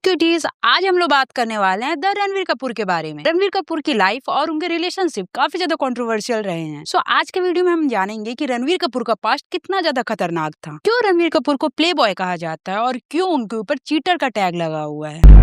Cuties, आज हम लोग बात करने वाले हैं द रणवीर कपूर के बारे में। रणवीर कपूर की लाइफ और उनके रिलेशनशिप काफी ज्यादा कंट्रोवर्शियल रहे हैं। सो आज के वीडियो में हम जानेंगे कि रणवीर कपूर का पास्ट कितना ज्यादा खतरनाक था, क्यों रणवीर कपूर को प्ले बॉय कहा जाता है और क्यों उनके ऊपर चीटर का टैग लगा हुआ है।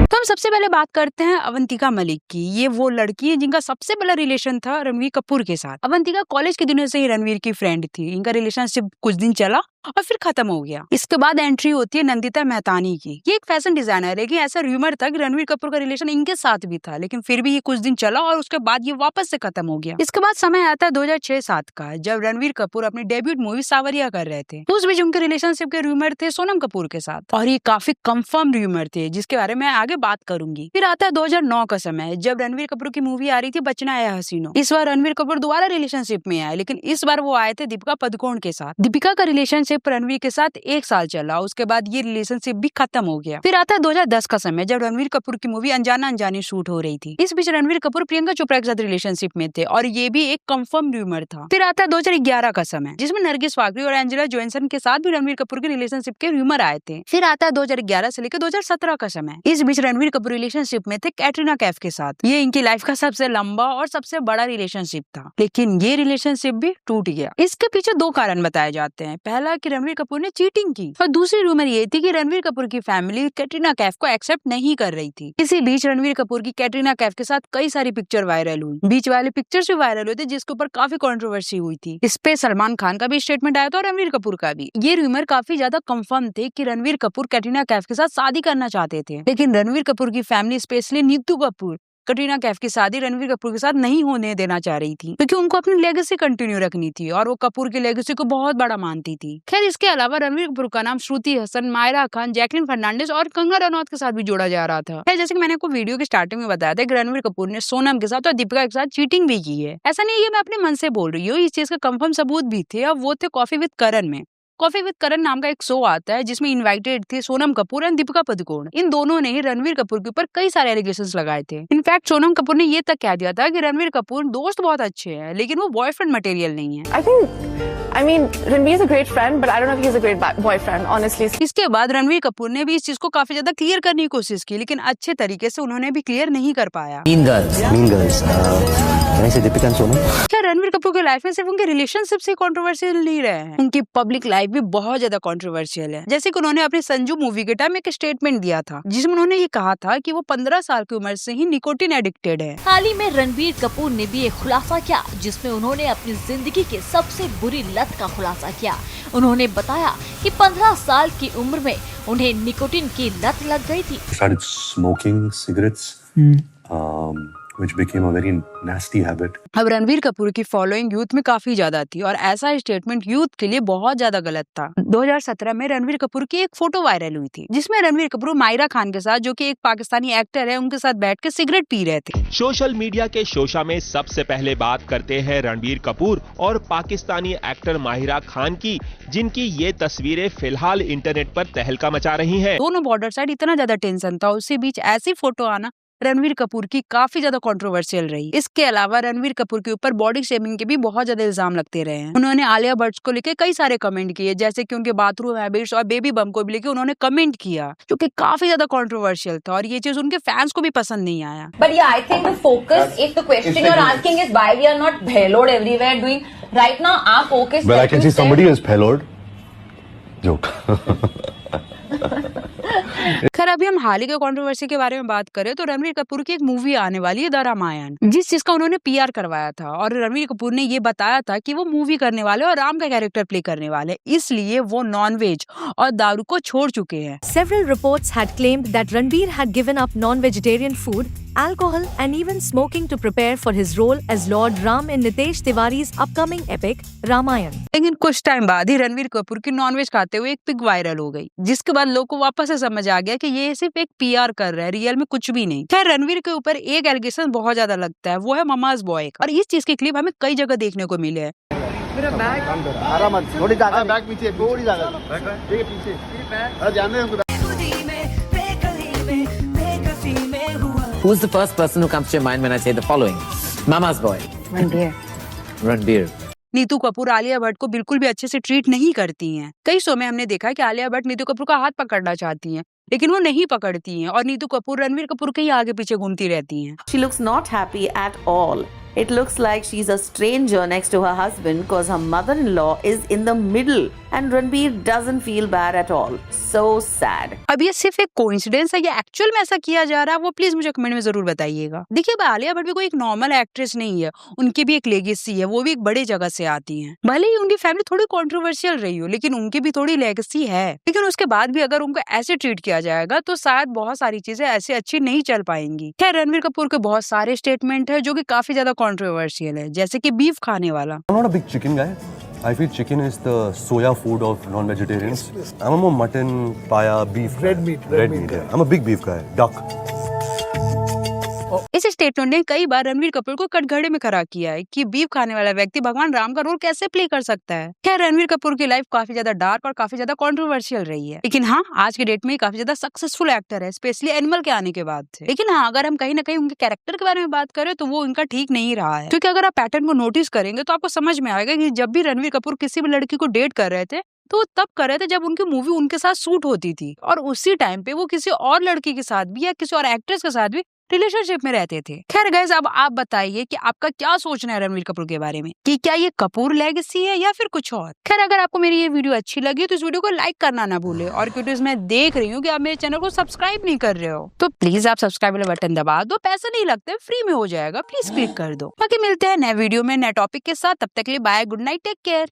तो हम सबसे पहले बात करते हैं अवंतिका मलिक की। ये वो लड़की है जिनका सबसे बड़ा रिलेशन था रणवीर कपूर के साथ। अवंतिका कॉलेज के दिनों से ही रणवीर की फ्रेंड थी। इनका रिलेशनशिप कुछ दिन चला और फिर खत्म हो गया। इसके बाद एंट्री होती है नंदिता मेहतानी की। ये एक फैशन डिजाइनर है, लेकिन ऐसा र्यूमर था कि रणवीर कपूर का रिलेशन इनके साथ भी था, लेकिन फिर भी ये कुछ दिन चला और उसके बाद ये वापस से खत्म हो गया। इसके बाद समय आता है 2006-07 का, जब रणवीर कपूर अपनी डेब्यूट मूवी सावरिया कर रहे थे। उस बीच उनके रिलेशनशिप के र्यूमर थे सोनम कपूर के साथ, और ये काफी कंफर्म र्यूमर थे जिसके बारे में आगे बात करूंगी। फिर आता है 2009 का समय, जब रणवीर कपूर की मूवी आ रही थी बचना या हसीनो। इस बार रणवीर कपूर दोबारा रिलेशनशिप में आए, लेकिन इस बार वो आए थे दीपिका पादुकोण के साथ। दीपिका का रिलेशनशिप रणवीर के साथ 1 साल चला, उसके बाद ये रिलेशनशिप भी खत्म हो गया। फिर आता है 2010 का समय, जब रणवीर कपूर की मूवी अनजाना अनजानी शूट हो रही थी। इस बीच रणवीर कपूर प्रियंका चोपड़ा के साथ रिलेशनशिप में थे, और ये भी एक कंफर्म र्यूमर था। फिर आता है 2011 का समय, जिसमें नरगिस फाकरी और एंजेला जोनसन के साथ भी रणवीर कपूर के रिलेशनशिप के र्यूमर आए थे। फिर आता है 2011 से लेकर 2017 का समय। इस बीच रणवीर कपूर रिलेशनशिप में थे कैटरीना कैफ के साथ। ये इनकी लाइफ का सबसे लंबा और सबसे बड़ा रिलेशनशिप था, लेकिन ये रिलेशनशिप भी टूट गया। इसके पीछे 2 कारण बताए जाते हैं। पहला कि रणवीर कपूर ने चीटिंग की, और दूसरी रूमर ये थी कि रणवीर कपूर की फैमिली कैटरीना कैफ को एक्सेप्ट नहीं कर रही थी। इसी बीच रणवीर कपूर की कैटरीना कैफ के साथ कई सारी पिक्चर वायरल हुई। बीच वाले पिक्चर्स भी वायरल हुए थे, जिसके ऊपर काफी कंट्रोवर्सी हुई थी। इस पे सलमान खान का भी स्टेटमेंट आया था और रणवीर कपूर का भी। ये रूमर काफी ज्यादा कंफर्म थे कि रणवीर कपूर कैटरीना कैफ के साथ शादी करना चाहते थे, लेकिन रणवीर कपूर की फैमिली स्पेशली नीतू कपूर कटरीना कैफ की शादी रणवीर कपूर के साथ नहीं होने देना चाह रही थी, क्योंकि उनको अपनी लेगेसी कंटिन्यू रखनी थी और वो कपूर की लेगेसी को बहुत बड़ा मानती थी। खैर, इसके अलावा रणवीर कपूर का नाम श्रुति हसन, मायरा खान, जैकलिन फर्नांडिस और कंगना रनौत के साथ भी जोड़ा जा रहा था। जैसे कि मैंने आपको वीडियो की स्टार्टिंग में बताया था कि रणवीर कपूर ने सोनम के साथ और दीपिका के साथ चीटिंग भी की है। ऐसा नहीं है मैं अपने मन से बोल रही हूँ, इस चीज का कंफर्म सबूत भी थे, और वो थे कॉफी विद करण में। कॉफी विद करण नाम का एक शो आता है, जिसमें इनवाइटेड थे सोनम कपूर एंड दीपिका पादुकोण। इन दोनों ने ही रणवीर कपूर के ऊपर कई सारे एलिगेशंस लगाए थे। इनफैक्ट सोनम कपूर ने ये तक कह दिया था कि रणवीर कपूर दोस्त बहुत अच्छे हैं, लेकिन वो बॉयफ्रेंड मटेरियल नहीं है। I mean, Ranveer is a great friend, but I don't know if he's a great boyfriend, honestly. इसके बाद रणवीर कपूर ने भी इस चीज को काफी ज्यादा क्लियर करने की कोशिश की, लेकिन अच्छे तरीके से उन्होंने भी क्लियर नहीं कर पाया। Mean Girls. Can I say Deepika and Sonam? क्या रणवीर कपूर की लाइफ में सिर्फ उनके रिलेशनशिप से कंट्रोवर्शियल नहीं रहे हैं, उनकी पब्लिक लाइफ भी बहुत ज्यादा कंट्रोवर्शियल है। जैसे कि उन्होंने अपनी संजू मूवी के टाइम एक स्टेटमेंट दिया था, जिसमें उन्होंने ये कहा था कि वो 15 साल की उम्र से ही निकोटिन एडिक्टेड है। हाल ही में रणवीर कपूर ने भी एक खुलासा किया, जिसमें उन्होंने अपनी जिंदगी के सबसे बुरी लत का खुलासा किया। उन्होंने बताया कि 15 साल की उम्र में उन्हें निकोटिन की लत लग गई थी। Started smoking cigarettes, which became a very nasty habit. अब रणवीर कपूर की फॉलोइंग यूथ में काफी ज्यादा थी, और ऐसा स्टेटमेंट यूथ के लिए बहुत ज्यादा गलत था। 2017 में रणवीर कपूर की एक फोटो वायरल हुई थी, जिसमें रणवीर कपूर मायरा खान के साथ, जो कि एक पाकिस्तानी एक्टर है, उनके साथ बैठ के सिगरेट पी रहे थे। सोशल मीडिया के शोशा में सबसे पहले बात करते हैं रणवीर कपूर और पाकिस्तानी एक्टर माहिरा खान की, जिनकी ये तस्वीरें फिलहाल इंटरनेट पर तहलका मचा रही हैं। दोनों बॉर्डर साइड इतना ज्यादा टेंशन था, उसी बीच ऐसी फोटो आना रणवीर कपूर की काफी ज्यादा कंट्रोवर्शियल रही। इसके अलावा रणवीर कपूर के ऊपर बॉडी शेमिंग के भी बहुत ज्यादा इल्जाम लगते रहे हैं। उन्होंने आलिया भट्ट को लेकर कई सारे कमेंट किए, जैसे कि उनके बाथरूम हैबिट्स और बेबी बम को भी लेकर उन्होंने कमेंट किया, जो कि काफी ज्यादा कंट्रोवर्शियल था, और ये चीज उनके फैंस को भी पसंद नहीं आया। But yeah, I think the focus, if the question you're asking is why we are not payload everywhere doing right now, our focus. Well, I can see somebody is payload. Joke. खैर, अभी हम हाल ही के controversy के बारे में बात करें तो रणवीर कपूर की एक मूवी आने वाली है द रामायण, जिस चीज का उन्होंने पीआर करवाया था, और रणवीर कपूर ने ये बताया था कि वो मूवी करने वाले और राम का कैरेक्टर प्ले करने वाले, इसलिए वो नॉनवेज और दारू को छोड़ चुके हैं। Several reports had claimed that Ranveer had given up non-vegetarian food, alcohol and even smoking to prepare for his role as Lord Ram in Nitesh Tiwari's upcoming epic Ramayan. लेकिन कुछ टाइम बाद ही रणवीर कपूर की नॉनवेज खाते हुए एक pick viral हो गई, जिसके बाद लोग को वापस से समझ आ गया कि ये सिर्फ एक पीआर कर रहा है, रियल में कुछ भी नहीं। खैर, रणवीर के ऊपर एक एलिगेशन बहुत ज्यादा लगता है, वो है ममाज बॉय, और इस चीज की क्लिप हमें कई जगह देखने को मिले है। मेरा बैग थोड़ी ज्यादा बैग पीछे, थोड़ी ज्यादा पीछे। Who's the first person who comes to your mind when I say the following? Mama's boy. Ranveer. Ranveer. Neetu Kapoor Alia Bhatt को बिल्कुल भी अच्छे से ट्रीट नहीं करती हैं। कई शो में हमने देखा है कि आलिया भट्ट नीतू कपूर का हाथ पकड़ना चाहती हैं, लेकिन वो नहीं पकड़ती हैं और नीतू कपूर रणवीर कपूर के ही आगे पीछे घूमती रहती हैं। She looks not happy at all. It looks like she's a stranger next to her husband because her mother-in-law is in the middle and Ranbir doesn't feel bad at all. So sad. अब ये सिर्फ एक coincidence है या actual में ऐसा किया जा रहा है, वो प्लीज मुझे कमेंट में जरूर बताइएगा। देखिए आलिया भट्ट भी कोई एक नॉर्मल एक्ट्रेस नहीं है, उनकी भी एक लेगेसी है, वो भी एक बड़े जगह से आती हैं। भले ही उनकी फैमिली थोड़ी कंट्रोवर्शियल रही हो, लेकिन उनकी भी थोड़ी लेगेसी है। लेकिन उसके बाद भी अगर उनको ऐसे ट्रीट किया जाएगा तो शायद बहुत सारी चीजें ऐसे अच्छी नहीं चल पाएंगी। खैर रणवीर कपूर के बहुत सारे स्टेटमेंट है जो कि काफी ज्यादा कंट्रोवर्शियल है, जैसे कि बीफ खाने वाला। I'm not a big chicken guy. I feel chicken is the soya food of non-vegetarians. I'm a more mutton, paya, beef. Red meat. Yeah. I'm a big beef guy. Duck. इस statement ने कई बार रणवीर कपूर को कटघरे में खड़ा किया है कि बीफ खाने वाला व्यक्ति भगवान राम का रोल कैसे प्ले कर सकता है। खैर रणवीर कपूर की लाइफ काफी ज्यादा डार्क और काफी ज्यादा कंट्रोवर्शियल रही है, लेकिन हाँ आज के डेट में काफी ज्यादा सक्सेसफुल एक्टर है, स्पेशली एनिमल के आने के बाद से। लेकिन हाँ अगर हम कहीं ना कहीं उनके कैरेक्टर के बारे में बात करें तो वो उनका ठीक नहीं रहा है, क्योंकि अगर आप पैटर्न को नोटिस करेंगे तो आपको समझ में आएगा कि जब भी रणवीर कपूर किसी भी लड़की को डेट कर रहे थे तो वो तब कर रहे थे जब उनकी मूवी उनके साथ शूट होती थी, और उसी टाइम पे वो किसी और लड़की के साथ भी या किसी और एक्ट्रेस के साथ भी रिलेशनशिप में रहते थे। खैर गाइस अब आप बताइए कि आपका क्या सोचना है रणवीर कपूर के बारे में, कि क्या ये कपूर लेगेसी है या फिर कुछ और। खैर अगर आपको मेरी ये वीडियो अच्छी लगी तो इस वीडियो को लाइक करना ना भूले, और क्योंकि मैं देख रही हूँ कि आप मेरे चैनल को सब्सक्राइब नहीं कर रहे हो तो प्लीज आप सब्सक्राइब वाला बटन दबा दो, पैसा नहीं लगता, फ्री में हो जाएगा, प्लीज क्लिक कर दो। बाकी मिलते हैं नए वीडियो में नए टॉपिक के साथ, तब तक के लिए bye, good night, take care.